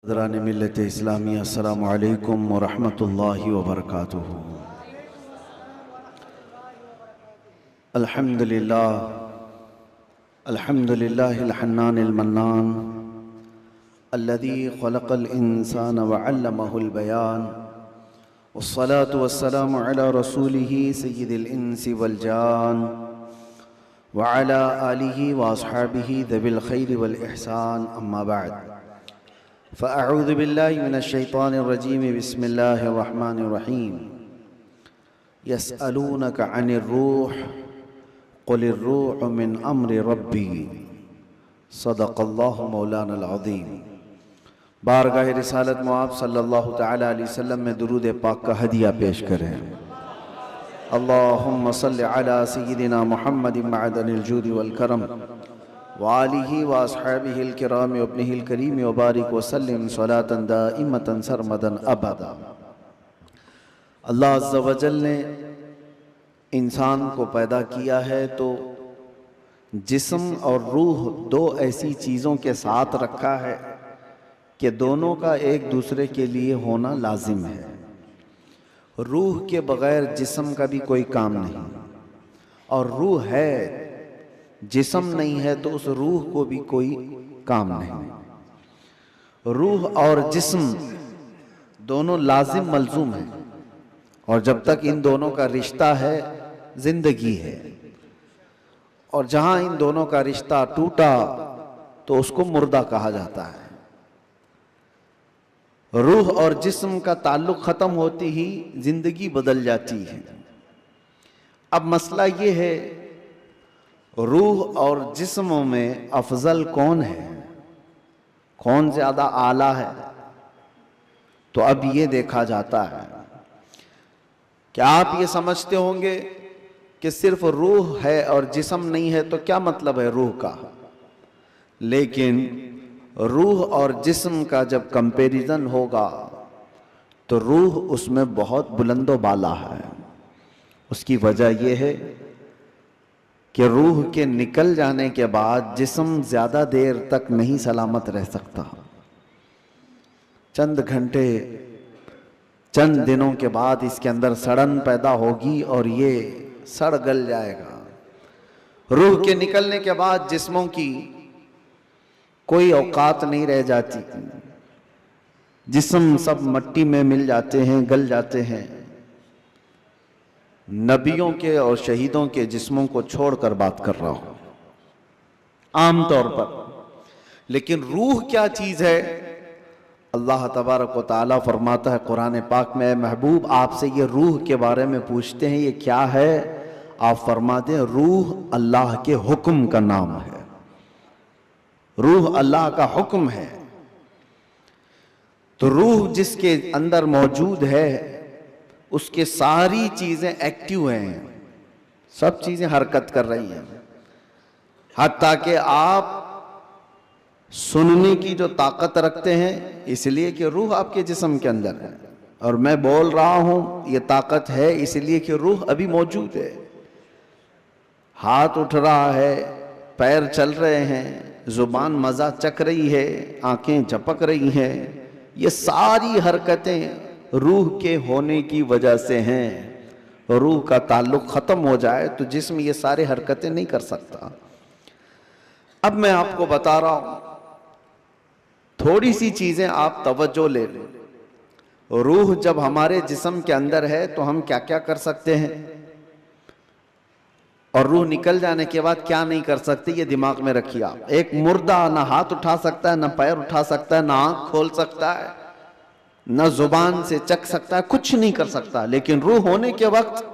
हज़रान मिल्लत इस्लामी अस्सलामु अलैकुम व रहमतुल्लाहि व बरकातुहू। अल्हम्दुलिल्लाह अल्हम्दुलिल्लाहिल हन्नानिल मन्नान अल्लज़ी ख़लक़ल इंसान व अल्लमहुल बयान वस्सलातु वस्सलामु अला रसूलिही सय्यिदिल इंसी वल जान व अला आलिही व अस्हाबिही ज़विल खैरि वल इहसान अम्मा बअद। फ़अऊज़ु बिल्लाहि मिनश शैतानिर रजीम बिस्मिल्लाहिर रहमानिर रहीम। यसअलूनका अनिर रूह क़ुलिर रूह मिन अम्रि रब्बी सदक़ल्लाहु मौलानल अज़ीम। बारगाह रिसालत मुआब सल्लल्लाहु तआला अलैहि वसल्लम में दुरूद पाक का हदिया पेश करें। अल्लाहुम्मा सल्लि अला सय्यिदिना मुहम्मदिन मअदनिल जूदि वल करम वालिही व अस्हाबिहिल किराम व इब्निहिल करीम व बारिक व सल्लिम सलातन दाइमतन सरमदन अबदा। अल्लाह अज़्ज़ा व जल ने इंसान को पैदा किया है तो जिस्म और रूह दो ऐसी चीज़ों के साथ रखा है कि दोनों का एक दूसरे के लिए होना लाजिम है। रूह के बग़ैर जिस्म का भी कोई काम नहीं, और रूह है, जिस्म नहीं है तो उस रूह को भी कोई काम नहीं। रूह और जिस्म दोनों लाजिम मलजूम है, और जब तक इन दोनों का रिश्ता है जिंदगी है, और जहां इन दोनों का रिश्ता टूटा तो उसको मुर्दा कहा जाता है। रूह और जिस्म का ताल्लुक खत्म होती ही जिंदगी बदल जाती है। अब मसला ये है, रूह और जिस्म में अफजल कौन है, कौन ज्यादा आला है? तो अब ये देखा जाता है। क्या आप ये समझते होंगे कि सिर्फ रूह है और जिस्म नहीं है, तो क्या मतलब है रूह का? लेकिन रूह और जिस्म का जब कंपैरिजन होगा तो रूह उसमें बहुत बुलंदो बाला है। उसकी वजह यह है कि रूह के निकल जाने के बाद जिस्म ज्यादा देर तक नहीं सलामत रह सकता। चंद घंटे, चंद दिनों के बाद इसके अंदर सड़न पैदा होगी और ये सड़ गल जाएगा। रूह के निकलने के बाद जिस्मों की कोई औकात नहीं रह जाती। जिस्म सब मट्टी में मिल जाते हैं, गल जाते हैं। नबियों के और शहीदों के जिस्मों को छोड़कर बात कर रहा हूं आमतौर पर। लेकिन रूह क्या चीज है? अल्लाह तबारक व तआला फरमाता है कुरान पाक में, महबूब आपसे ये रूह के बारे में पूछते हैं, ये क्या है? आप फरमा दें, रूह अल्लाह के हुक्म का नाम है। रूह अल्लाह का हुक्म है। तो रूह जिसके अंदर मौजूद है उसके सारी चीजें एक्टिव हैं, सब चीजें हरकत कर रही हैं। हत्ता कि आप सुनने की जो ताकत रखते हैं, इसलिए कि रूह आपके जिस्म के अंदर है, और मैं बोल रहा हूं ये ताकत है इसलिए कि रूह अभी मौजूद है। हाथ उठ रहा है, पैर चल रहे हैं, जुबान मजा चख रही है, आंखें झपक रही हैं, ये सारी हरकतें रूह के होने की वजह से हैं। रूह का ताल्लुक खत्म हो जाए तो जिस्म ये सारे हरकतें नहीं कर सकता। अब मैं आपको बता रहा हूं, थोड़ी सी चीजें आप तवज्जो ले लें। रूह जब हमारे जिस्म के अंदर है तो हम क्या क्या कर सकते हैं, और रूह निकल जाने के बाद क्या नहीं कर सकते, ये दिमाग में रखिए आप। एक मुर्दा ना हाथ उठा सकता है, ना पैर उठा सकता है, ना आंख खोल सकता है, ना जुबान से चख सकता है, कुछ नहीं कर सकता। लेकिन रूह होने के वक्त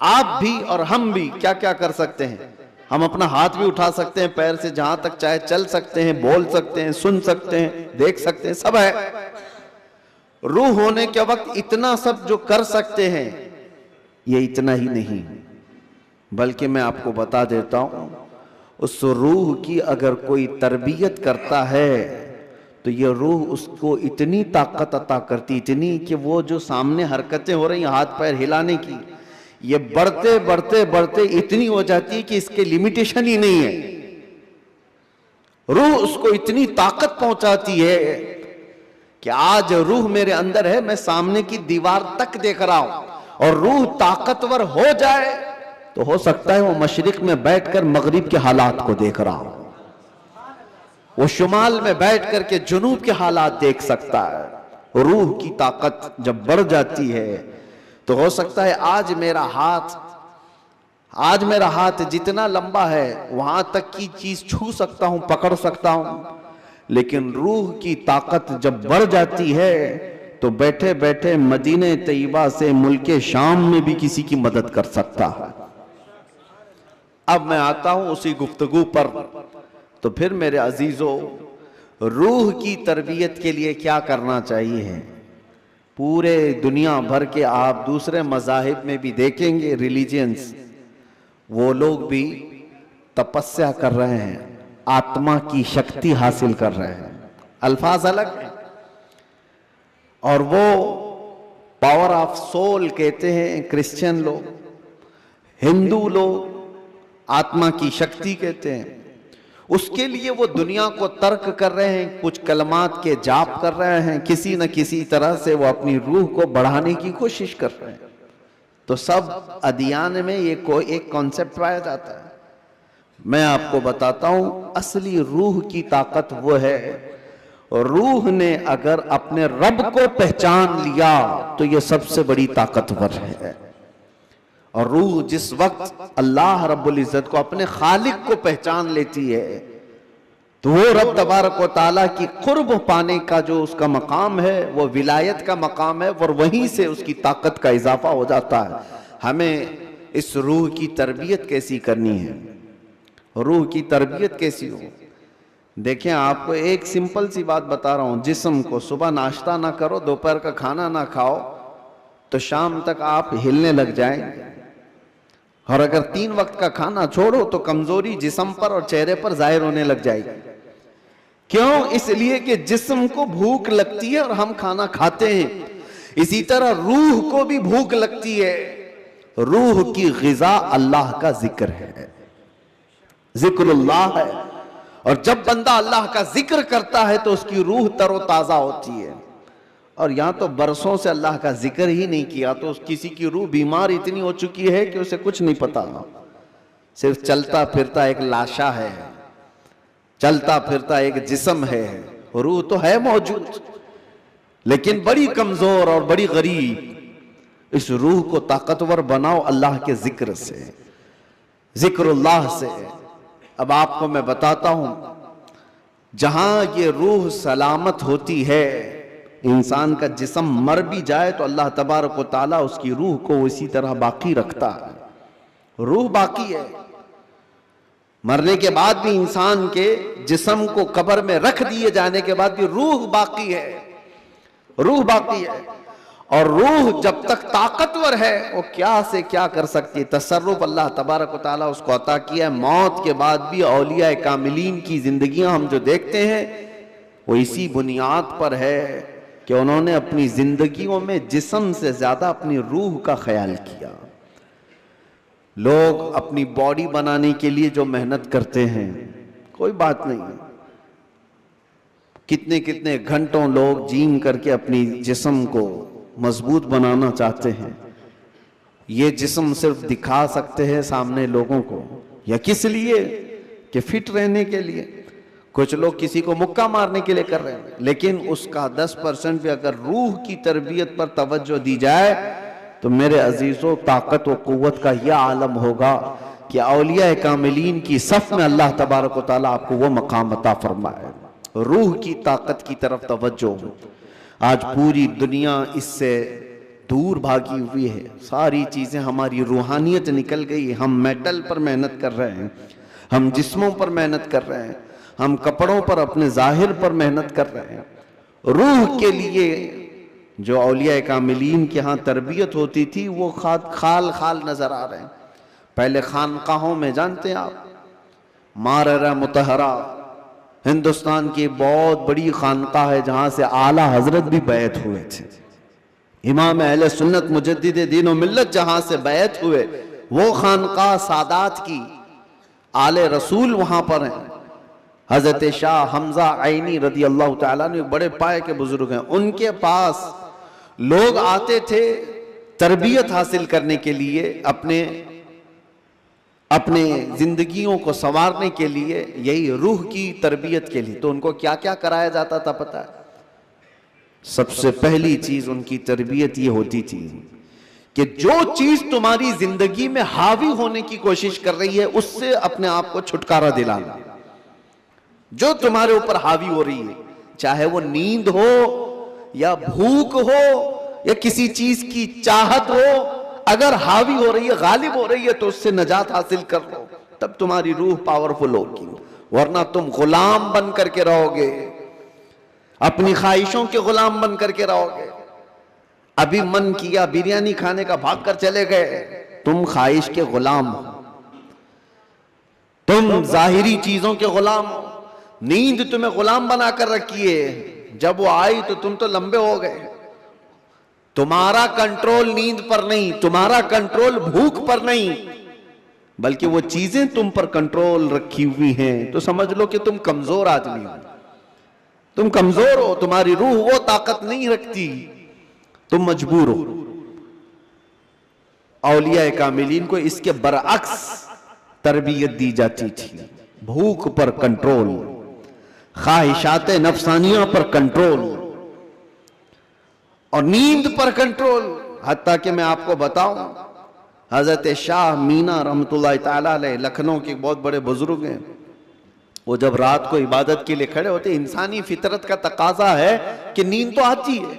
आप भी और हम भी क्या क्या कर सकते हैं? हम अपना हाथ भी उठा सकते हैं, पैर से जहां तक चाहे चल सकते हैं, बोल सकते हैं, सुन सकते हैं, देख सकते हैं, सब है। रूह होने के वक्त इतना सब जो कर सकते हैं, ये इतना ही नहीं, बल्कि मैं आपको बता देता हूं, उस रूह की अगर कोई तरबियत करता है तो ये रूह उसको इतनी ताकत अता करती, इतनी कि वो जो सामने हरकतें हो रही हाथ पैर हिलाने की, ये बढ़ते बढ़ते बढ़ते इतनी हो जाती है कि इसके लिमिटेशन ही नहीं है। रूह उसको इतनी ताकत पहुंचाती है कि आज रूह मेरे अंदर है, मैं सामने की दीवार तक देख रहा हूं, और रूह ताकतवर हो जाए तो हो सकता है वो मशरिक में बैठकर मगरिब के हालात को देख रहा हो, वो शुमाल में बैठ करके जुनूब के हालात देख सकता है। रूह की ताकत जब बढ़ जाती है तो हो सकता है आज मेरा हाथ जितना लंबा है वहां तक की चीज छू सकता हूं, पकड़ सकता हूं, लेकिन रूह की ताकत जब बढ़ जाती है तो बैठे बैठे मदीने तैयबा से मुल्के शाम में भी किसी की मदद कर सकता है। अब मैं आता हूं उसी गुफ्तगू पर। तो फिर मेरे अजीजों, रूह की तरबियत के लिए क्या करना चाहिए? पूरे दुनिया भर के आप दूसरे मज़ाहिब में भी देखेंगे, रिलीजियंस, वो लोग भी तपस्या कर रहे हैं, आत्मा की शक्ति हासिल कर रहे हैं। अल्फाज अलग हैं, और वो पावर ऑफ सोल कहते हैं क्रिश्चियन लोग, हिंदू लोग आत्मा की शक्ति कहते हैं। उसके लिए वो दुनिया को तर्क कर रहे हैं, कुछ कलमात के जाप कर रहे हैं, किसी न किसी तरह से वो अपनी रूह को बढ़ाने की कोशिश कर रहे हैं। तो सब अदियान में ये कोई एक कॉन्सेप्ट पाया जाता है। मैं आपको बताता हूं, असली रूह की ताकत वो है, रूह ने अगर अपने रब को पहचान लिया तो ये सबसे बड़ी ताकतवर है। और रूह जिस वक्त अल्लाह रब्बुल इज्जत को, अपने खालिक को पहचान लेती है, तो वो रब तबारक व तआला की कुर्ब पाने का जो उसका मकाम है वो विलायत का मकाम है, और वहीं से उसकी ताकत का इजाफा हो जाता है। हमें इस रूह की तरबियत कैसी करनी है, रूह की तरबियत कैसी हो? देखें, आपको एक सिंपल सी बात बता रहा हूं, जिस्म को सुबह नाश्ता ना करो, दोपहर का खाना ना खाओ, तो शाम तक आप हिलने लग जाएंगे। और अगर 3 वक्त का खाना छोड़ो तो कमजोरी जिस्म पर और चेहरे पर जाहिर होने लग जाएगी। क्यों? इसलिए कि जिस्म को भूख लगती है और हम खाना खाते हैं। इसी तरह रूह को भी भूख लगती है। रूह की ग़िज़ा अल्लाह का जिक्र है, जिक्रुल्लाह है। और जब बंदा अल्लाह का जिक्र करता है तो उसकी रूह तरोताजा होती है। और यहां तो बरसों से अल्लाह का जिक्र ही नहीं किया तो किसी की रूह बीमार इतनी हो चुकी है कि उसे कुछ नहीं पता, सिर्फ चलता फिरता एक लाशा है, चलता फिरता एक जिस्म है। रूह तो है मौजूद, लेकिन बड़ी कमजोर और बड़ी गरीब। इस रूह को ताकतवर बनाओ अल्लाह के जिक्र से, जिक्रुल्लाह से। अब आपको मैं बताता हूं, जहां ये रूह सलामत होती है, इंसान का जिस्म मर भी जाए तो अल्लाह तबारक व तआला उसकी रूह को इसी तरह बाकी रखता है। रूह बाकी है, मरने के बाद भी इंसान के जिस्म को कब्र में रख दिए जाने के बाद भी रूह बाकी है, रूह बाकी है। और रूह जब तक ताकतवर है वो क्या से क्या कर सकती है। तसर्रुफ अल्लाह तबारक व तआला उसको अता किया है। मौत के बाद भी औलिया कामिलीन की जिंदगियां हम जो देखते हैं वो इसी बुनियाद पर है कि उन्होंने अपनी जिंदगियों में जिस्म से ज्यादा अपनी रूह का ख्याल किया। लोग अपनी बॉडी बनाने के लिए जो मेहनत करते हैं, कोई बात नहीं, कितने कितने घंटों लोग जिम करके अपनी जिस्म को मजबूत बनाना चाहते हैं। ये जिस्म सिर्फ दिखा सकते हैं सामने लोगों को, या किस लिए? कि फिट रहने के लिए। कुछ लोग किसी को मुक्का मारने के लिए कर रहे हैं, लेकिन उसका 10% भी अगर रूह की तरबियत पर तवज्जो दी जाए तो मेरे अजीजों, ताकत व कुव्वत का यह आलम होगा कि औलिया कामिलीन की सफ में अल्लाह तबारक व तआला आपको वो मकाम अता फरमाए। रूह की ताकत की तरफ तवज्जो। आज पूरी दुनिया इससे दूर भागी हुई है, सारी चीजें, हमारी रूहानियत निकल गई। हम मेटल पर मेहनत कर रहे हैं, हम जिस्मों पर मेहनत कर रहे हैं, हम कपड़ों पर, अपने जाहिर पर मेहनत कर रहे हैं। रूह के लिए जो औलिया कामिलीन के यहाँ तरबियत होती थी वो खाल खाल नजर आ रहे हैं। पहले खानकाहों में, जानते हैं आप, माररा मुतहरा हिंदुस्तान की बहुत बड़ी खानकाह है जहां से आला हजरत भी बैत हुए थे। इमाम अहले सुन्नत मुजद्दिद दीन व मिल्लत जहां से बैत हुए, वो खानकाह सादात की, आले रसूल वहां पर हैं। हजरत शाह हमजा आइनी रदी अल्लाह ताला ने बड़े पाए के बुजुर्ग हैं, उनके पास लोग आते थे तरबियत हासिल करने के लिए, अपने जिंदगियों को संवारने के लिए, यही रूह की तरबियत के लिए। तो उनको क्या क्या कराया जाता था पता है? सबसे पहली चीज उनकी तरबियत ये होती थी कि जो चीज तुम्हारी जिंदगी में हावी होने की कोशिश कर रही है उससे अपने आप को छुटकारा दिलाना। जो तुम्हारे ऊपर हावी हो रही है, चाहे वो नींद हो या भूख हो या किसी चीज की चाहत हो, अगर हावी हो रही है, गालिब हो रही है, तो उससे नजात हासिल कर लो, तब तुम्हारी रूह पावरफुल होगी। वरना तुम गुलाम बन करके रहोगे, अपनी ख्वाहिशों के गुलाम बन करके रहोगे। अभी मन किया बिरयानी खाने का, भाग कर चले गए, तुम ख्वाहिश के गुलाम हो, तुम जाहिरी चीजों के गुलाम हो। नींद तुम्हें गुलाम बनाकर रखी है, जब वो आई तो तुम तो लंबे हो गए। तुम्हारा कंट्रोल नींद पर नहीं, तुम्हारा कंट्रोल भूख पर नहीं, बल्कि वो चीजें तुम पर कंट्रोल रखी हुई हैं। तो समझ लो कि तुम कमजोर आदमी हो, तुम कमजोर हो, तुम्हारी रूह वो ताकत नहीं रखती, तुम मजबूर हो। औलिया कामिलीन को इसके बरअक्स तरबियत दी जाती थी। भूख पर कंट्रोल, ख्वाहिशात नफसानिया पर कंट्रोल और नींद पर कंट्रोल। हत्ता कि मैं आपको बताऊं, हजरत शाह मीना रहमतुल्लाह ताला अलैह लखनऊ के बहुत बड़े बुजुर्ग हैं, वो जब रात को इबादत के लिए खड़े होते, इंसानी फितरत का तकाजा है कि नींद तो आती है,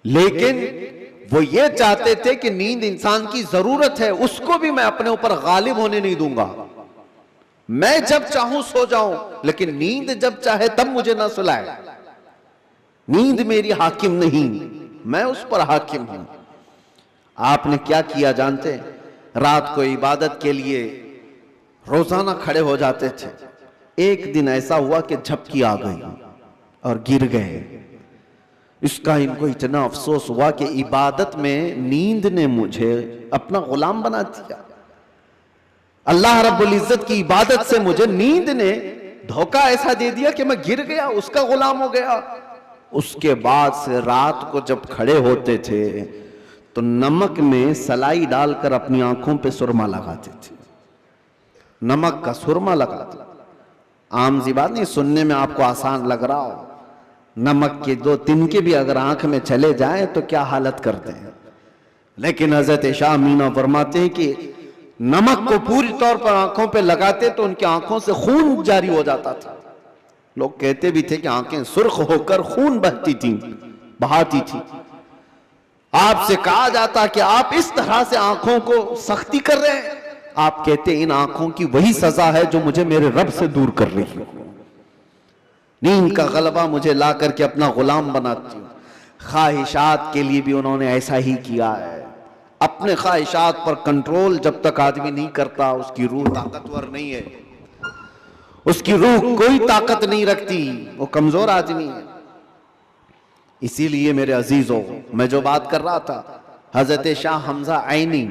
लेकिन वो ये चाहते थे कि नींद इंसान की जरूरत है, उसको भी मैं अपने ऊपर गालिब होने नहीं दूंगा। मैं जब चाहूं सो जाऊं, लेकिन नींद जब चाहे तब मुझे ना सुलाए। नींद मेरी हाकिम नहीं, मैं उस पर हाकिम हूं। आपने क्या किया जानते हैं? रात को इबादत के लिए रोजाना खड़े हो जाते थे। एक दिन ऐसा हुआ कि झपकी आ गई और गिर गए। इसका इनको इतना अफसोस हुआ कि इबादत में नींद ने मुझे अपना गुलाम बना दिया। अल्लाह रब्बुल इज्जत की इबादत से मुझे नींद ने धोखा ऐसा दे दिया कि मैं गिर गया, उसका गुलाम हो गया। उसके बाद से रात को जब खड़े होते थे तो नमक में सलाई डालकर अपनी आंखों पे सुरमा लगाते थे, नमक का सुरमा लगाते। आम सी बात नहीं, सुनने में आपको आसान लग रहा हो, नमक के 2 तिनके भी अगर आंख में चले जाएं तो क्या हालत करते हैं। लेकिन हजरत शाह मीना फरमाते हैं कि नमक को पूरी तौर पर आंखों पे लगाते तो उनकी आंखों से खून जारी हो जाता था। लोग कहते भी थे कि आंखें सुर्ख होकर खून बहती थी, बहाती थी। आपसे कहा जाता कि आप इस तरह से आंखों को सख्ती कर रहे हैं, आप कहते इन आंखों की वही सजा है जो मुझे मेरे रब से दूर कर रही है। नींद का गलबा मुझे ला करके अपना गुलाम बनाती हूं। ख्वाहिशात के लिए भी उन्होंने ऐसा ही किया है। अपने ख्वाहिशात पर कंट्रोल जब तक आदमी नहीं करता, उसकी रूह ताकतवर नहीं है, उसकी रूह कोई ताकत नहीं रखती, वो कमजोर आदमी है। इसीलिए मेरे अजीजों, मैं जो बात कर रहा था, हजरत शाह हमजा आइनी,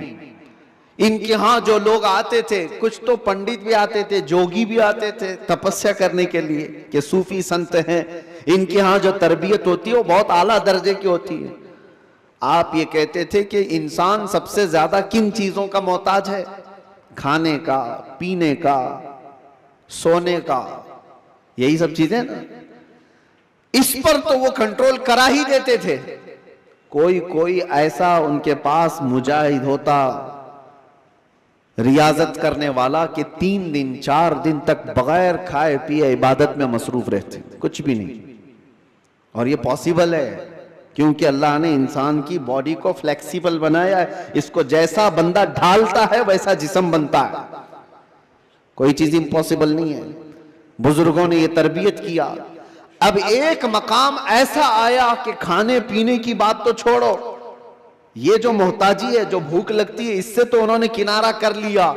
इनके यहां जो लोग आते थे, कुछ तो पंडित भी आते थे, जोगी भी आते थे तपस्या करने के लिए कि सूफी संत हैं। इनके यहां जो तरबियत होती है वो बहुत आला दर्जे की होती है। आप ये कहते थे कि इंसान सबसे ज्यादा किन चीजों का मोहताज है? खाने का, पीने का, सोने का, यही सब चीजें ना। इस पर तो वो कंट्रोल करा ही देते थे। कोई कोई ऐसा उनके पास मुजाहिद होता, रियाजत करने वाला, कि 3 दिन 4 दिन तक बगैर खाए पिए इबादत में मसरूफ रहते, कुछ भी नहीं। और ये पॉसिबल है क्योंकि अल्लाह ने इंसान की बॉडी को फ्लेक्सिबल बनाया है। इसको जैसा बंदा ढालता है वैसा जिस्म बनता है, कोई चीज इम्पॉसिबल नहीं है। बुजुर्गों ने ये तरबियत किया। अब एक मकाम ऐसा आया कि खाने पीने की बात तो छोड़ो, ये जो मोहताजी है, जो भूख लगती है, इससे तो उन्होंने किनारा कर लिया।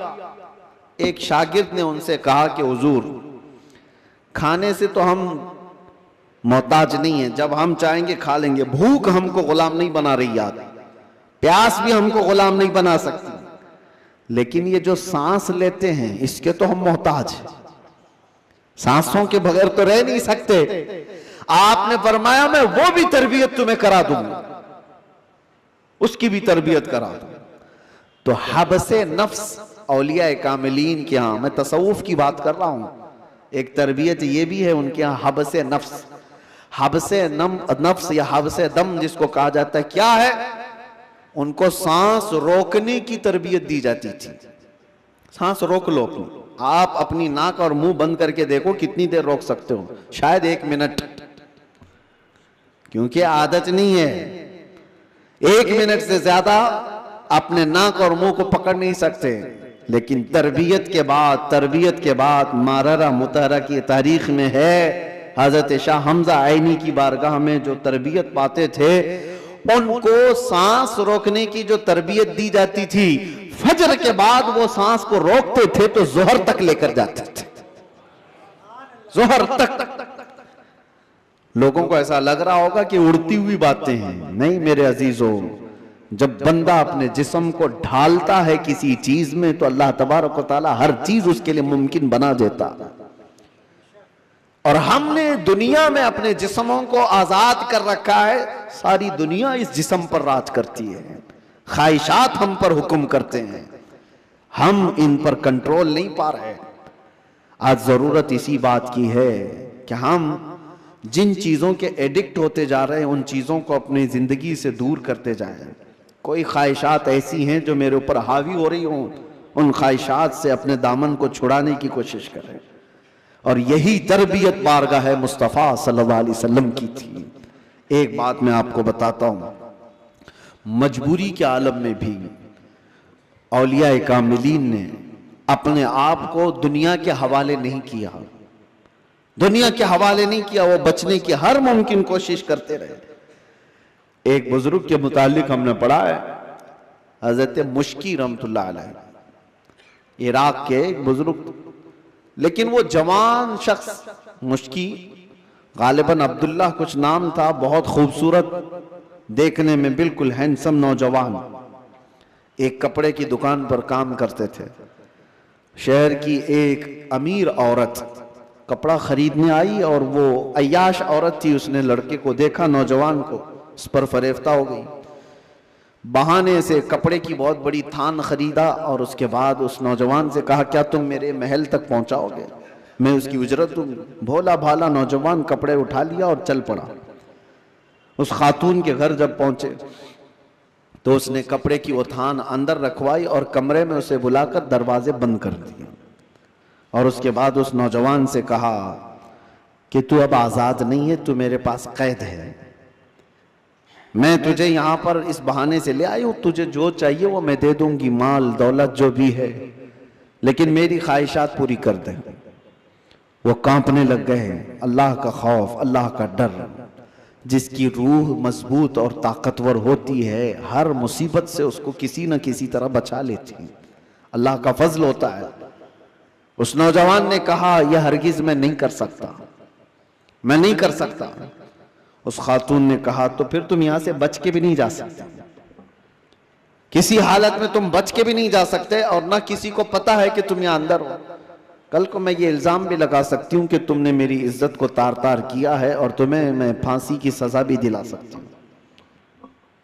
एक शागिर्द ने उनसे कहा कि हुजूर, खाने से तो हम मोहताज नहीं है, जब हम चाहेंगे खा लेंगे, भूख हमको गुलाम नहीं बना रही याद, प्यास भी हमको गुलाम नहीं बना सकती, लेकिन ये जो सांस लेते हैं इसके तो हम मोहताज हैं। सांसों के बगैर तो रह नहीं सकते। आपने फरमाया मैं वो भी तरबियत तुम्हें करा दूंगा, उसकी भी तरबियत करा दूंगा। तो हबसे नफ्स औलिया कामिलीन के यहां, मैं तसव्वुफ की बात कर रहा हूं, एक तरबियत ये भी है उनके यहां हबसे नफ्स। हबसे नफ्स या हबसे दम जिसको कहा जाता है, क्या है? उनको सांस रोकने की तरबियत दी जाती थी। सांस रोक लो अपनी, आप अपनी नाक और मुंह बंद करके देखो कितनी देर रोक सकते हो, शायद 1 मिनट, क्योंकि आदत नहीं है। 1 मिनट से ज्यादा अपने नाक और मुंह को पकड़ नहीं सकते। लेकिन तरबियत के बाद माररा मुतहरा की तारीख में है, हजरत शाह हमजा आईनी की बारगाह में जो तरबियत पाते थे, उनको सांस रोकने की जो तरबियत दी जाती थी, फजर के बाद वो सांस को रोकते थे तो जोहर तक लेकर जाते थे, जोहर तक। लोगों को ऐसा लग रहा होगा कि उड़ती हुई बातें हैं, नहीं मेरे अजीजों, जब बंदा अपने जिस्म को ढालता है किसी चीज में तो अल्लाह तबारक व तआला हर चीज उसके लिए मुमकिन बना देता। और हमने दुनिया में अपने जिस्मों को आजाद कर रखा है, सारी दुनिया इस जिस्म पर राज करती है, ख्वाहिशात हम पर हुक्म करते हैं, हम इन पर कंट्रोल नहीं पा रहे। आज जरूरत इसी बात की है कि हम जिन चीजों के एडिक्ट होते जा रहे हैं उन चीजों को अपनी जिंदगी से दूर करते जाएं। कोई ख्वाहिशात ऐसी हैं जो मेरे ऊपर हावी हो रही हों, उन ख्वाहिशात से अपने दामन को छुड़ाने की कोशिश करें। और यही तरबियत बारगाह है मुस्तफ़ा सल्लल्लाहु अलैहि वसल्लम की थी। एक बात मैं आपको बताता हूं, मजबूरी के आलम में भी औलिया कामिलीन ने अपने आप को दुनिया के हवाले नहीं किया, दुनिया के हवाले नहीं किया, वो बचने की हर मुमकिन कोशिश करते रहे। एक बुजुर्ग के मुतालिक हमने पढ़ा है, हजरत मुश्की रहमतुल्लाह अलैह, इराक के एक बुजुर्ग, लेकिन वो जवान शख्स, मुश्की गालिबन अब्दुल्लाह कुछ नाम था, बहुत खूबसूरत, देखने में बिल्कुल हैंडसम नौजवान, एक कपड़े की दुकान पर काम करते थे। शहर की एक अमीर औरत कपड़ा खरीदने आई और वो अय्याश औरत थी, उसने लड़के को देखा, नौजवान को, उस पर फरेफ्ता हो गई। बहाने से कपड़े की बहुत बड़ी थान खरीदा और उसके बाद उस नौजवान से कहा क्या तुम मेरे महल तक पहुंचाओगे, मैं उसकी उजरत दूंगी। भोला भाला नौजवान कपड़े उठा लिया और चल पड़ा। उस खातून के घर जब पहुंचे तो उसने कपड़े की वो थान अंदर रखवाई और कमरे में उसे बुलाकर दरवाजे बंद कर दिए और उसके बाद उस नौजवान से कहा कि तू अब आजाद नहीं है, तू मेरे पास कैद है, मैं तुझे यहां पर इस बहाने से ले आई हूं, तुझे जो चाहिए वो मैं दे दूंगी, माल दौलत जो भी है, लेकिन मेरी ख्वाहिशात पूरी कर दे। वो कांपने लग गए। अल्लाह का खौफ, अल्लाह का डर, जिसकी रूह मजबूत और ताकतवर होती है, हर मुसीबत से उसको किसी न किसी तरह बचा लेती है, अल्लाह का फजल होता है। उस नौजवान ने कहा यह हरगिज मैं नहीं कर सकता, मैं नहीं कर सकता। उस खातून ने कहा तो फिर तुम यहां से बच के भी नहीं जा सकते, किसी हालत में तुम बच के भी नहीं जा सकते और ना किसी को पता है कि तुम यहां अंदर हो। कल को मैं ये इल्जाम भी लगा सकती हूं कि तुमने मेरी इज्जत को तार तार किया है और तुम्हें मैं फांसी की सजा भी दिला सकती हूं।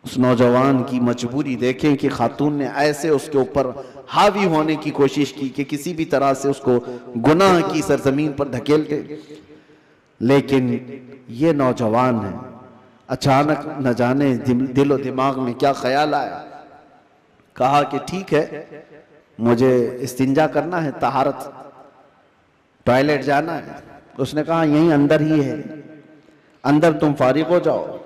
उस नौजवान की मजबूरी देखें कि खातून ने ऐसे उसके ऊपर हावी होने की कोशिश की कि किसी भी तरह से उसको गुनाह की सरजमीन पर धकेलते। लेकिन ये नौजवान है, अचानक न जाने दिलो दिमाग में क्या ख्याल आया, कहा कि ठीक है मुझे इस्तिंजा करना है, तहारत, टॉयलेट जाना है। उसने कहा यहीं अंदर ही है, अंदर तुम फारिग हो जाओ।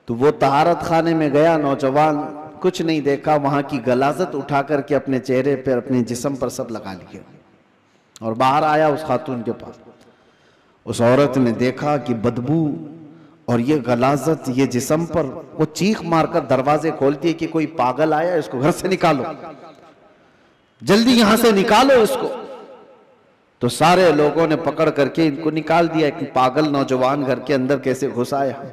तो वो तहारत खाने में गया, नौजवान कुछ नहीं देखा, वहां की गलाजत उठा करके अपने चेहरे पर, अपने जिस्म पर सब लगा लिया और बाहर आया उस खातून के पास। उस औरत ने देखा कि बदबू और ये गलाजत ये जिस्म पर, वो चीख मारकर दरवाजे खोलती है कि कोई पागल आया, इसको घर से निकालो, जल्दी यहां से निकालो इसको। तो सारे लोगों ने पकड़ करके इनको निकाल दिया। एक पागल नौजवान घर के अंदर कैसे घुस आया।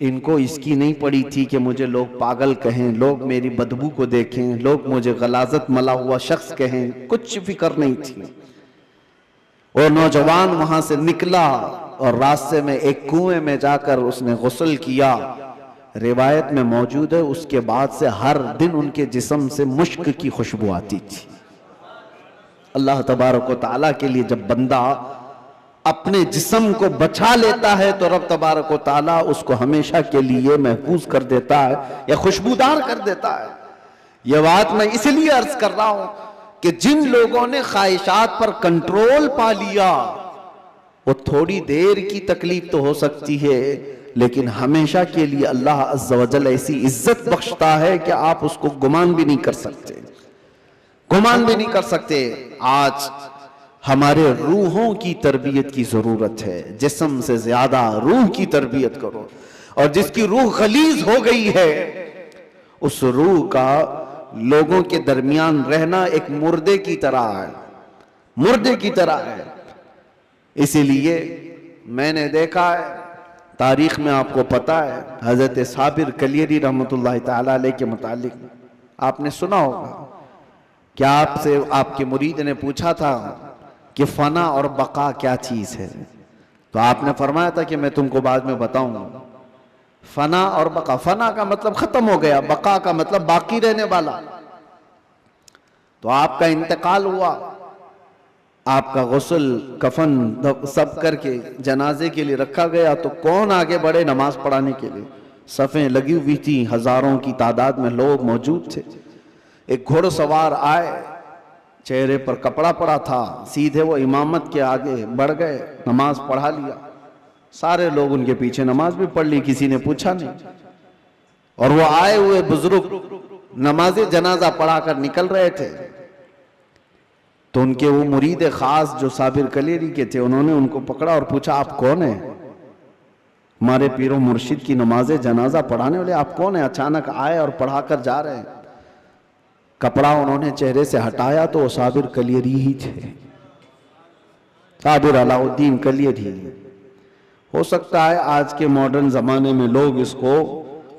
इनको इसकी नहीं पड़ी थी कि मुझे लोग पागल कहें, लोग मेरी बदबू को देखें, लोग मुझे गलाजत मला हुआ शख्स कहें, कुछ फिक्र नहीं थी। वो नौजवान वहां से निकला और रास्ते में एक कुएं में जाकर उसने गुस्ल किया। रिवायत में मौजूद है उसके बाद से हर दिन उनके जिस्म से मुश्क की खुशबू आती थी। अल्लाह तबारक व तआला के लिए जब बंदा अपने जिस्म को बचा लेता है तो रब तबारक व तआला उसको हमेशा के लिए महफूज कर देता है या खुशबूदार कर देता है। यह बात मैं इसलिए अर्ज कर रहा हूं कि जिन लोगों ने ख्वाहिशात पर कंट्रोल पा लिया वो थोड़ी देर की तकलीफ तो हो सकती है, लेकिन हमेशा के लिए अल्लाह अज़्ज़ा वजल ऐसी इज्जत बख्शता है कि आप उसको गुमान भी नहीं कर सकते, गुमान भी नहीं कर सकते। आज हमारे रूहों की तरबियत की जरूरत है, जिस्म से ज्यादा रूह की तरबियत करो। और जिसकी रूह खलीज हो गई है उस रूह का लोगों के दरमियान रहना एक मुर्दे की तरह है, मुर्दे की तरह है। इसीलिए मैंने देखा है तारीख में, आपको पता है हजरत साबिर कलियरी रहमतुल्लाह ताला अलैह के मुतालिक आपने सुना होगा कि आपसे आपके मुरीद ने पूछा था कि फना और बका क्या चीज है, तो आपने फरमाया था कि मैं तुमको बाद में बताऊंगा। फना और बका, फना का मतलब खत्म हो गया, बका का मतलब बाकी रहने वाला। तो आपका इंतकाल हुआ, आपका गुस्ल कफन सब करके जनाजे के लिए रखा गया, तो कौन आगे बढ़े नमाज पढ़ाने के लिए? सफ़ें लगी हुई थी, हजारों की तादाद में लोग मौजूद थे। एक घुड़सवार आए, चेहरे पर कपड़ा पड़ा था, सीधे वो इमामत के आगे बढ़ गए, नमाज पढ़ा लिया। सारे लोग उनके पीछे नमाज भी पढ़ ली, किसी ने पूछा नहीं। और वो आए हुए बुजुर्ग नमाज जनाजा पढ़ाकर निकल रहे थे, तो उनके वो मुरीद खास जो साबिर कलेरी के थे, उन्होंने उनको पकड़ा और पूछा आप कौन है? हमारे पीरो मुर्शिद की नमाज जनाजा पढ़ाने वाले आप कौन है? अचानक आए और पढ़ाकर जा रहे हैं। कपड़ा उन्होंने चेहरे से हटाया तो वो साबिर कलियरी ही थे, साबिर अलाउद्दीन कलियरी। हो सकता है आज के मॉडर्न जमाने में लोग इसको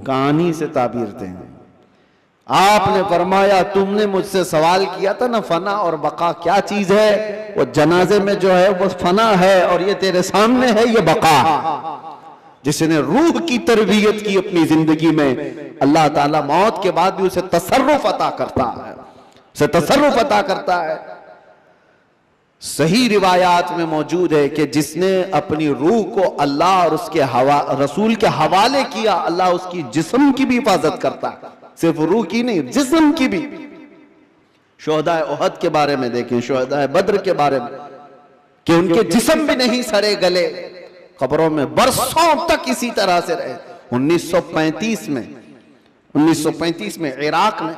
कहानी से ताबीर दें। आपने फरमाया तुमने मुझसे सवाल किया था ना फना और बका क्या चीज है, वो जनाजे में जो है वो फना है और ये तेरे सामने है ये बका। जिसने रूह की तरबियत की अपनी जिंदगी में, अल्लाह ताला मौत के बाद भी उसे तसर्रुफ अता करता है, उसे तसर्रुफ अता करता है। सही रिवायात में मौजूद है कि जिसने अपनी रूह को अल्लाह और उसके रसूल के हवाले किया, अल्लाह उसकी जिस्म की भी हिफाजत करता है, सिर्फ रूह की नहीं जिस्म की भी। शुहदाए उहद के बारे में देखें, शुहदाए बद्र के बारे में, कि उनके जिस्म भी नहीं सड़े गले, कब्रों में बरसों तक इसी तरह से रहे। 1935 में इराक में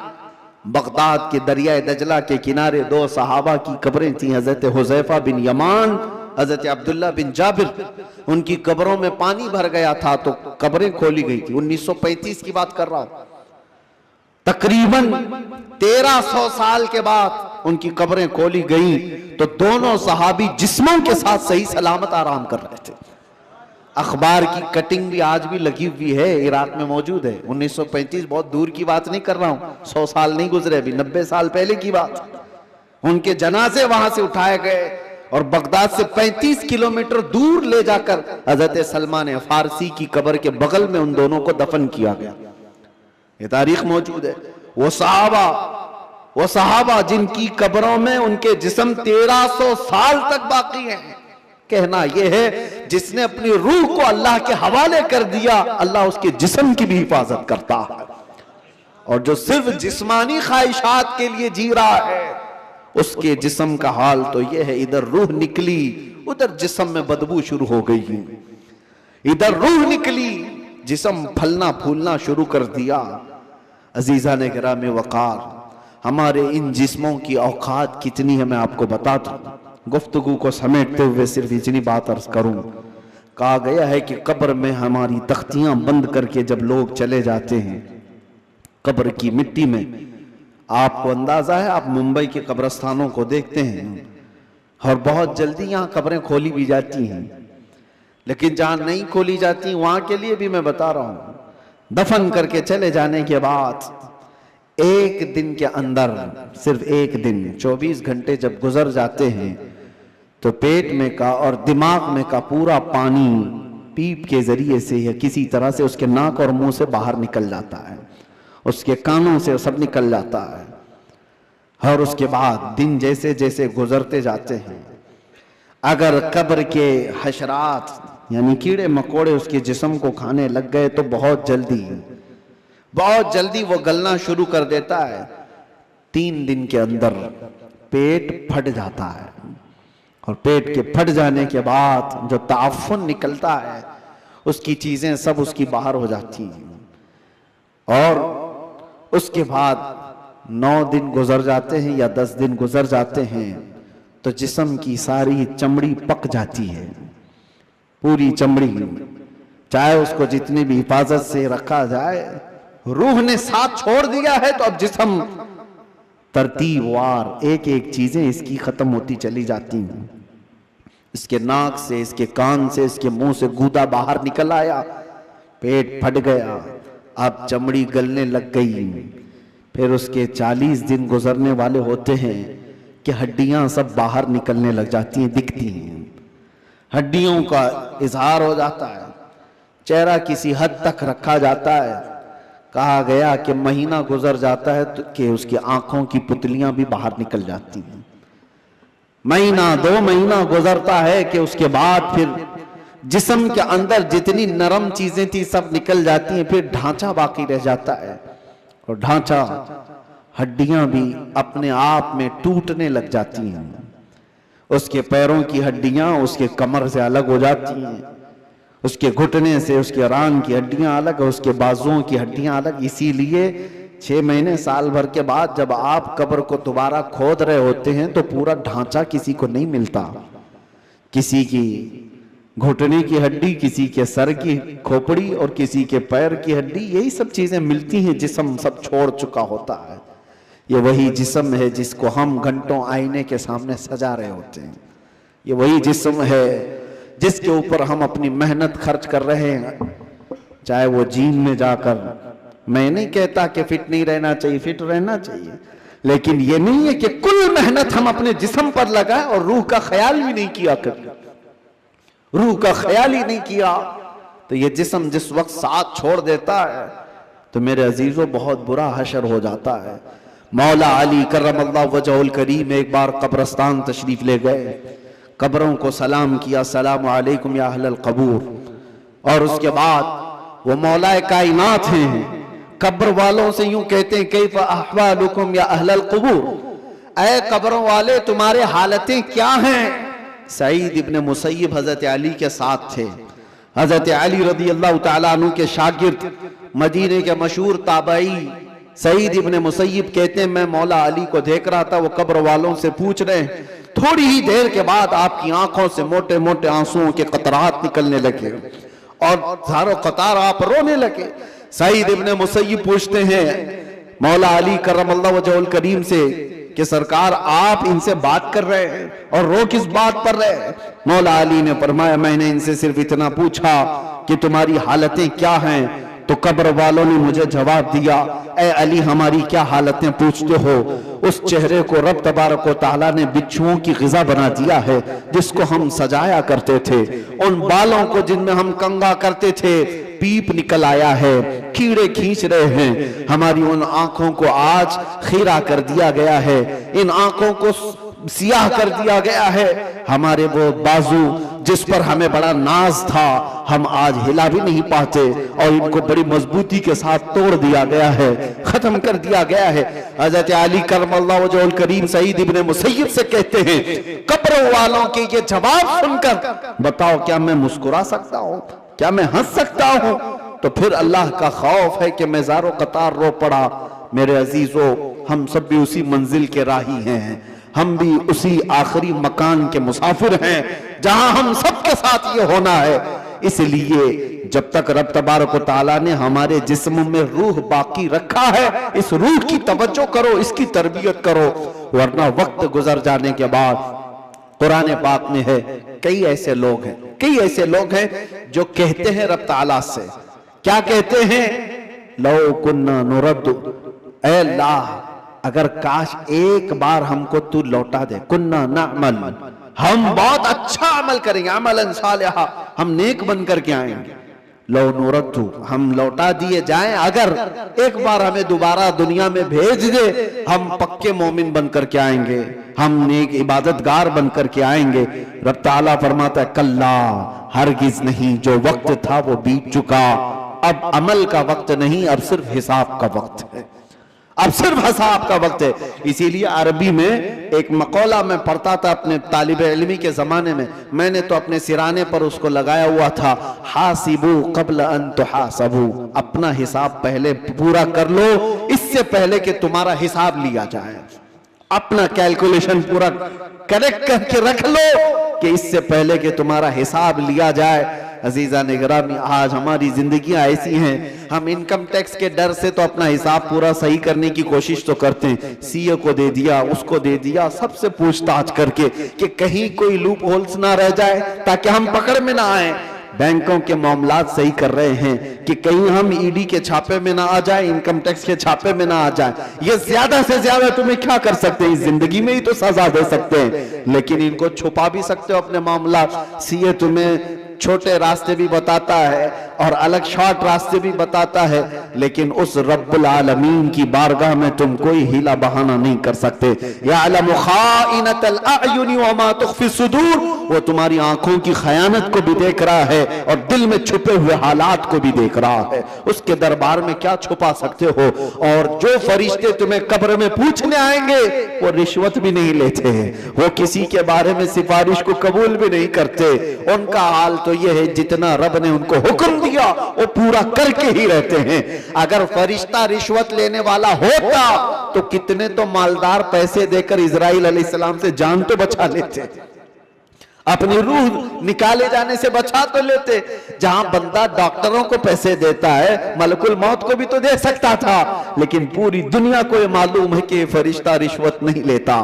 बगदाद के दरिया दजला के किनारे दो सहाबा की कब्रें थी, हजरत हुज़ैफा बिन यमान, हजरत अब्दुल्ला बिन जाबिर। उनकी कब्रों में पानी भर गया था तो कब्रें खोली गई थी। 1935 की बात कर रहा हूं। तकरीबन 1300 साल के बाद उनकी कब्रें खोली गई तो दोनों सहाबी जिस्मों के साथ सही सलामत आराम कर रहे थे। अखबार की कटिंग भी आज भी लगी हुई है, इराक में मौजूद है। 1935 बहुत दूर की बात नहीं कर रहा हूं, 100 साल नहीं गुजरे, अभी 90 साल पहले की बात। उनके जनाजे वहां से उठाए गए और बगदाद से 35 किलोमीटर दूर ले जाकर हजरत सलमान फारसी की कब्र के बगल में उन दोनों को दफन किया गया। ये तारीख मौजूद है। वो सहाबा जिनकी कब्रों में उनके जिस्म 1300 साल तक बाकी हैं। कहना यह है जिसने अपनी रूह को अल्लाह के हवाले कर दिया, अल्लाह उसके जिस्म की भी हिफाजत करता है। और जो सिर्फ जिस्मानी ख्वाहिशात के लिए जी रहा है उसके जिस्म का हाल तो यह है, इधर रूह निकली उधर जिस्म में बदबू शुरू हो गई, इधर रूह निकली जिस्म फलना फूलना शुरू कर दिया। अजीजा ने गिरामे वकार, हमारे इन जिस्मों की औकात कितनी है मैं आपको बताता हूं। गुफ्तगू को समेटते हुए सिर्फ इतनी बात अर्ज करूं, कहा गया है कि कब्र में हमारी तख्तियां बंद करके जब लोग चले जाते हैं कब्र की मिट्टी में, आपको अंदाजा है, आप मुंबई के कब्रस्तानों को देखते हैं और बहुत जल्दी यहाँ कब्रें खोली भी जाती हैं, लेकिन जहां नहीं खोली जाती वहां के लिए भी मैं बता रहा हूं, दफन करके चले जाने के बाद एक दिन के अंदर, सिर्फ एक दिन, 24 घंटे जब गुजर जाते हैं तो पेट में का और दिमाग में का पूरा पानी पीप के जरिए से या किसी तरह से उसके नाक और मुंह से बाहर निकल जाता है, उसके कानों से सब निकल जाता है। और उसके बाद दिन जैसे जैसे गुजरते जाते हैं, अगर कब्र के हशरात यानी कीड़े मकोड़े उसके जिस्म को खाने लग गए तो बहुत जल्दी वो गलना शुरू कर देता है। 3 दिन के अंदर पेट फट जाता है और पेट के फट जाने के बाद जो ताफुन निकलता है उसकी चीजें सब उसकी बाहर हो जाती हैं। और उसके बाद 9 दिन गुजर जाते हैं या 10 दिन गुजर जाते हैं तो जिस्म की सारी चमड़ी पक जाती है, पूरी चमड़ी, चाहे उसको जितनी भी हिफाजत से रखा जाए, रूह ने साथ छोड़ दिया है तो अब जिस्म तरतीबवार एक एक चीजें इसकी खत्म होती चली जाती हैं। इसके नाक से, इसके कान से, इसके मुंह से गूदा बाहर निकल आया, पेट फट गया, अब चमड़ी गलने लग गई। फिर उसके 40 दिन गुजरने वाले होते हैं कि हड्डियां सब बाहर निकलने लग जाती हैं, दिखती हैं, हड्डियों का इजहार हो जाता है, चेहरा किसी हद तक रखा जाता है। कहा गया कि महीना गुजर जाता है तो कि उसकी आंखों की पुतलियां भी बाहर निकल जाती हैं। महीना 2 महीना गुजरता है कि उसके बाद फिर जिस्म के अंदर जितनी नरम चीजें थी सब निकल जाती हैं, फिर ढांचा बाकी रह जाता है और ढांचा, हड्डियां भी अपने आप में टूटने लग जाती हैं। उसके पैरों की हड्डियां उसके कमर से अलग हो जाती हैं, उसके घुटने से उसके रान की हड्डियां अलग, उसके बाजुओं की हड्डियां अलग। इसीलिए 6 महीने साल भर के बाद जब आप कब्र को दोबारा खोद रहे होते हैं तो पूरा ढांचा किसी को नहीं मिलता, किसी की घुटने की हड्डी, किसी के सर की खोपड़ी और किसी के पैर की हड्डी, यही सब चीजें मिलती हैं। जिस्म सब छोड़ चुका होता है। ये वही जिस्म है जिसको हम घंटों आईने के सामने सजा रहे होते हैं। ये वही जिस्म है जिसके ऊपर हम अपनी मेहनत खर्च कर रहे हैं, चाहे वो जिम में जाकर। मैं नहीं कहता कि फिट नहीं रहना चाहिए, फिट रहना चाहिए, लेकिन ये नहीं है कि कुल मेहनत हम अपने जिस्म पर लगाए और रूह का ख्याल भी नहीं किया, कभी रूह का ख्याल ही नहीं किया तो ये जिस्म जिस वक्त साथ छोड़ देता है तो मेरे अजीजों बहुत बुरा हशर हो जाता है। मौला अली करमल्लाहु वजहुल करीम एक बार कब्रस्तान तशरीफ ले गए, कब्रों को सलाम किया, सलाम अलैकुम या अहलल कबूर। और उसके बाद वो मौलाए कायनात हैं, कब्र वालों से यूं कहते हैं, कैफ अहवालुकुम या अहलल कबूर, ऐ कब्रों वाले तुम्हारे हालतें क्या हैं। सईद इब्ने मुसय्यब हजरत अली के साथ थे। हजरत अली रदी अल्लाह तआला अन्हु के शागिर्द, मदीने के मशहूर ताबई सईद इब्ने मुसय्यब कहते हैं, मैं मौला अली को देख रहा था, वो कब्र वालों से पूछ रहे हैं। थोड़ी ही देर के बाद आपकी आंखों से मोटे मोटे आंसुओं के कतरात निकलने लगे और धारो कतार आप रोने लगे। सईद इब्ने मुसय्यब पूछते हैं मौला अली करमल्लाहु वजहुल करीम से कि सरकार आप इनसे बात कर रहे हैं और रो किस बात पर रहे हैं। मौला अली ने फरमाया, मैंने इनसे सिर्फ इतना पूछा कि तुम्हारी हालतें क्या हैं। तो कब्र वालों ने मुझे जवाब दिया, ए अली हमारी क्या हालतें पूछते हो। उस चेहरे को रब तबारक व तआला ने बिच्छुओं की ग़िज़ा बना दिया है जिसको हम सजाया करते थे। उन बालों को जिनमें हम कंगा करते थे पीप निकल आया है, कीड़े खींच रहे हैं। हमारी उन आंखों को आज खीरा कर दिया गया है, इन आंखों को सियाह कर दिया गया है। हमारे वो बाजू जिस पर हमें बड़ा नाज था हम आज हिला भी नहीं पाते और इनको बड़ी मजबूती के साथ तोड़ दिया गया है, खत्म कर दिया गया है। हजरत अली करमल्लाहु वजहुल करीम सईद इब्ने मुसय्यब से कहते हैं, कब्र वालों के ये जवाब सुनकर बताओ क्या मैं मुस्कुरा सकता हूँ, क्या मैं हंस सकता हूँ। तो फिर अल्लाह का खौफ है कि मैं ज़ारो कतार रो पड़ा। मेरे अजीजों, हम सब भी उसी मंजिल के राही हैं, हम भी उसी आखिरी मकान के मुसाफिर हैं जहां हम सबके साथ ये होना है। इसलिए जब तक रब तबारक व तआला ने हमारे जिस्म में रूह बाकी रखा है, इस रूह की तवज्जो करो, इसकी तरबियत करो, वरना वक्त गुजर जाने के बाद कुरान पाक में है कई ऐसे लोग हैं जो कहते हैं रब तआला से, क्या कहते हैं, लौ कुन्ना नुरद्दु, ऐ अल्लाह अगर काश एक बार हमको तू लौटा दे, कुन्ना नअमल, हम बहुत अच्छा अमल करेंगे, अमलन सालिहा, हम नेक बन करके आएंगे। लो नूरतु, हम लौटा दिए जाएं, अगर एक बार हमें दोबारा दुनिया में भेज दे, हम पक्के मोमिन बन करके आएंगे, हम नेक इबादतगार बन करके आएंगे। रब ताला फरमाता है कल्ला, हरगिज नहीं, जो वक्त था वो बीत चुका, अब अमल का वक्त नहीं, अब सिर्फ हिसाब का वक्त है, अब सिर्फ हिसाब का वक्त है। इसीलिए अरबी में एक मकौला मैं पढ़ता था अपने तालिबे इल्मी के जमाने में, मैंने तो अपने सिराने पर उसको लगाया हुआ था, हासिबू कब्ल अन तुहासबू, अपना हिसाब पहले पूरा कर लो, इससे पहले कि तुम्हारा हिसाब लिया जाए। अपना कैलकुलेशन पूरा करेक्ट करके रख लो कि इससे पहले कि तुम्हारा हिसाब लिया जाए। अजीजा निगरानी, आज हमारी जिंदगियां ऐसी हैं, हम इनकम टैक्स के डर से तो अपना हिसाब पूरा सही करने की कोशिश तो करते हैं, सीए को दे दिया, उसको दे दिया, सबसे पूछताछ करके कि कहीं कोई लूप होल्स ना रह जाए ताकि हम पकड़ में ना आए। बैंकों के मामलात सही कर रहे हैं कि कहीं हम ईडी के छापे में ना आ जाए, इनकम टैक्स के छापे में ना आ जाए। ये ज्यादा से ज्यादा तुम्हें क्या कर सकते हैं, इस जिंदगी में ही तो सजा दे सकते हैं, लेकिन इनको छुपा भी सकते हो अपने मामलात। सीए तुम्हें छोटे रास्ते भी बताता है और अलग शॉर्ट रास्ते भी बताता है, लेकिन उस रब्बुल आलमीन की बारगाह में तुम कोई हीला बहाना नहीं कर सकते। यअलमु खाइनतल अयुनि व मा तुख्फी सुदूर, वो तुम्हारी आंखों की खयानत को भी देख रहा है और दिल में छुपे हुए हालात को भी देख रहा है। उसके दरबार में क्या छुपा सकते हो। और जो फरिश्ते तुम्हें कब्र में पूछने आएंगे वो रिश्वत भी नहीं लेते हैं, वो किसी के बारे में सिफारिश को कबूल भी नहीं करते। उनका हाल तो ये है, जितना रब ने उनको हुक्म दिया वो पूरा करके ही रहते हैं। अगर फरिश्ता रिश्वत लेने वाला होता तो कितने तो मालदार पैसे देकर इजराइल अलैहिस्सलाम से जान तो बचा लेते, अपनी रूह निकाले जाने से बचा तो लेते। जहां बंदा डॉक्टरों को पैसे देता है, मलकुल मौत को भी तो दे सकता था, लेकिन पूरी दुनिया को ये मालूम है कि फरिश्ता रिश्वत नहीं लेता,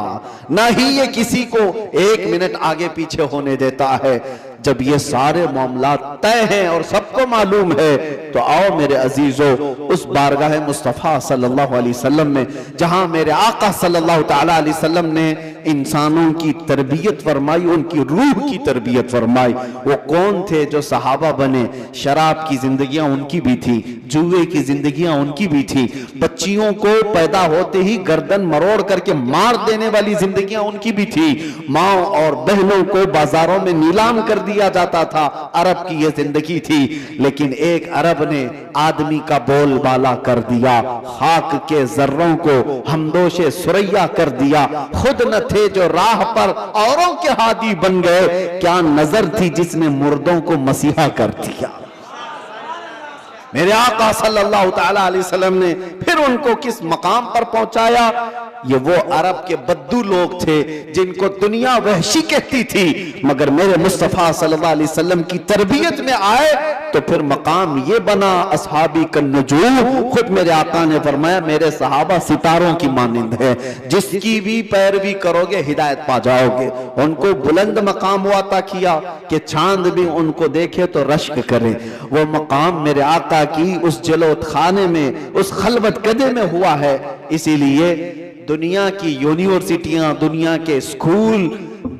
ना ही ये किसी को एक मिनट आगे पीछे होने देता है। जब ये सारे मामला तय हैं और सबको मालूम है, तो आओ मेरे अजीजों उस बारगाह मुस्तफ़ा सल्लल्लाहु अलैहि वसल्लम में, जहां मेरे आका सल्लल्लाहु ताला अलैहि वसल्लम ने इंसानों की तरबियत फरमाई, उनकी रूह की तरबियत फरमाई। वो कौन थे जो सहाबा बने? शराब की जिंदगियां उनकी भी थी, जुए की जिंदगियां उनकी भी थी, बच्चियों को पैदा होते ही गर्दन मरोड़ करके मार देने वाली जिंदगियां उनकी भी थी, माँ और बहनों को बाजारों में नीलाम कर दिया जाता था, अरब की यह जिंदगी थी। लेकिन एक अरब ने आदमी का बोलबाला कर दिया, खाक के जर्रों को हमदोशे सुरैया कर दिया। खुद न थे जो राह पर औरों के हादी बन गए, क्या नजर थी जिसने मुर्दों को मसीहा कर दिया। मेरे आका सल्लल्लाहु ताला अलैहि वसल्लम ने फिर उनको किस मकाम पर पहुंचाया। ये वो अरब के बद्दू लोग थे जिनको दुनिया वहशी कहती थी, मगर मेरे मुस्तफ़ा सल्लल्लाहु अलैहि वसल्लम की तरबियत में आए तो फिर मकाम ये बना असहाबी कन्नुजूम। खुद मेरे आका ने फरमाया मेरे सहाबा सितारों की मानिंद है, जिसकी भी पैरवी करोगे हिदायत पा जाओगे। उनको बुलंद मकाम हुआ था किया कि चांद भी उनको देखे तो रश्क करे। वो मकाम मेरे आका की उस जलोत खाने में, उस खलवत कदे में हुआ है। इसीलिए दुनिया की यूनिवर्सिटियां, दुनिया के स्कूल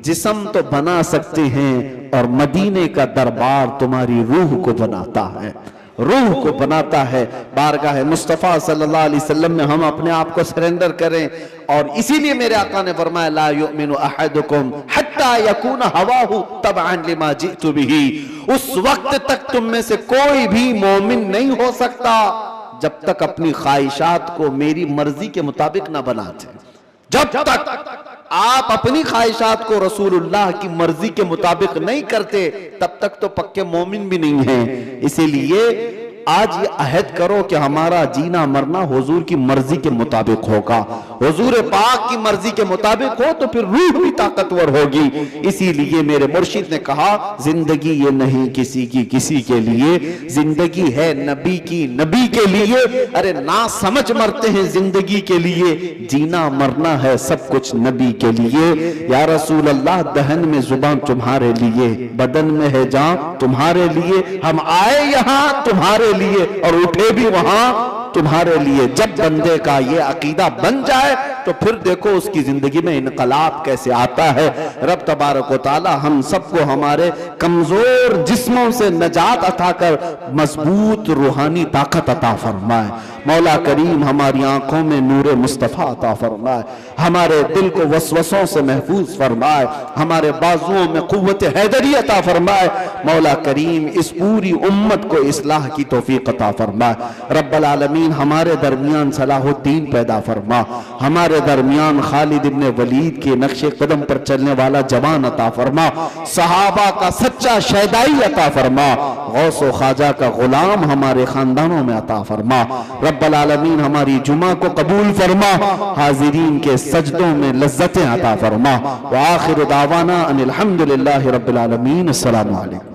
जिस्म तो बना सकते हैं और मदीने का दरबार तुम्हारी रूह को बनाता है, रूह को बनाता है। बारगाह मुस्तफ़ा सल्लल्लाहु अलैहि वसल्लम में हम अपने आप को सरेंडर करें। और इसीलिए मेरे आका ने फरमाया ला युमिनु अहदुकुम हत्ता यकून हवाहु तबअन लिमा जितु बिही। उस वक्त तक तुम में से कोई भी मोमिन नहीं हो सकता जब तक अपनी ख्वाहिशात को मेरी मर्जी के मुताबिक ना बनाते। जब तक आप अपनी ख्वाहिशात को रसूलुल्लाह की मर्जी के मुताबिक नहीं करते, तब तक तो पक्के मोमिन भी नहीं हैं। इसीलिए आज ये अहद करो कि हमारा जीना मरना हुजूर की मर्जी के मुताबिक होगा। हुजूर पाक की मर्जी के मुताबिक हो तो फिर रूह भी ताकतवर होगी। इसीलिए मेरे मुर्शिद ने कहा जिंदगी ये नहीं किसी की किसी के लिए, जिंदगी है नबी की नबी के लिए। अरे ना समझ मरते हैं जिंदगी के लिए, जीना मरना है सब कुछ नबी के लिए। या रसूल अल्लाह दहन में जुबान तुम्हारे लिए, बदन में है जान तुम्हारे लिए। हम आए यहाँ तुम्हारे लिए और उठे भी वहां तुम्हारे लिए। जब बंदे का ये अकीदा बन जाए तो फिर देखो उसकी जिंदगी में इनकलाब कैसे आता है। रब तबारक व तआला हम सबको हमारे कमजोर जिस्मों से नजात अता कर मजबूत रूहानी ताकत अता फरमाए। मौला करीम हमारी आंखों में नूरे मुस्तफा अता फरमाए, हमारे दिल को वसवसों से महफूज फरमाए, हमारे बाजुओं में कुव्वत हैदरी अता फरमाए। मौला करीम इस पूरी उम्मत को इस्लाह की तौफीक अता फरमाए। रब्बल आलमीन हमारे दरमियान सलाहुद्दीन पैदा फरमा, हमारे दरमियान खालिद इब्ने वलीद के नक्शे कदम पर चलने वाला जवान अता फरमा, सहाबा का सच्चा शहदाई अता फरमा, गौस व ख्वाजा का गुलाम हमारे खानदानों में अता फरमा। रब्बल आलमीन हमारी जुमा को कबूल फरमा, हाजिरीन के सजदों में लज्जतें अता फरमा। व आखिर दावाना अनिल हम्दुलिल्लाहि रब्बिल आलमीन। अस्सलामु अलैकुम।